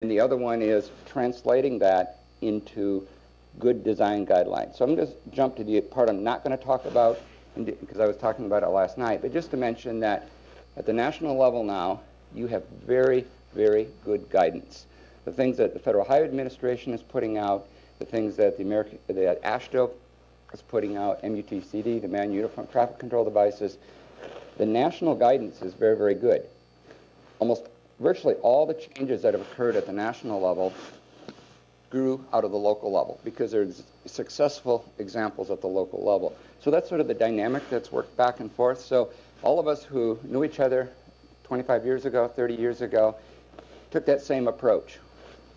and the other one is translating that into good design guidelines. So I'm going to jump to the part I'm not going to talk about, because I was talking about it last night, but just to mention that at the national level now, you have very, very good guidance. The things that the Federal Highway Administration is putting out, the things that that AASHTO is putting out, MUTCD, the Man Uniform Traffic Control Devices, the national guidance is very, very good. Almost virtually all the changes that have occurred at the national level grew out of the local level because there's successful examples at the local level. So that's sort of the dynamic that's worked back and forth. So all of us who knew each other 25 years ago, 30 years ago, took that same approach.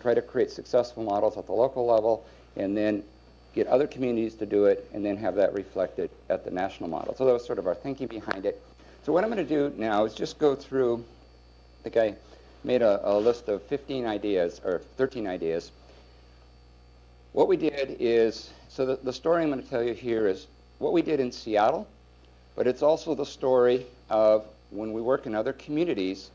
Try to create successful models at the local level and then get other communities to do it and then have that reflected at the national model. So that was sort of our thinking behind it. So what I'm going to do now is just go through, I think I made a list of 15 ideas, or 13 ideas. What we did is, so the story I'm going to tell you here is what we did in Seattle, but it's also the story of when we work in other communities,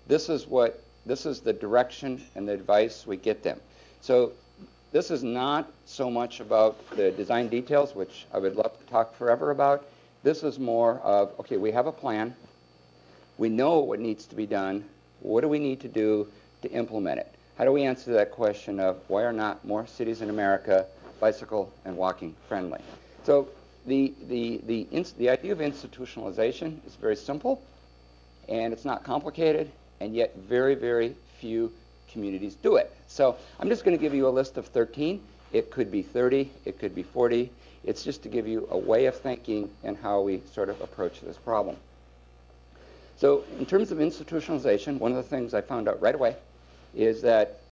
this is the direction and the advice we get them. So this is not so much about the design details, which I would love to talk forever about. This is more of, okay, we have a plan. We know what needs to be done. What do we need to do to implement it? How do we answer that question of why are not more cities in America bicycle and walking friendly? So the idea of institutionalization is very simple, and it's not complicated, and yet very, very few communities do it. So I'm just going to give you a list of 13. It could be 30. It could be 40. It's just to give you a way of thinking and how we sort of approach this problem. So in terms of institutionalization, one of the things I found out right away is that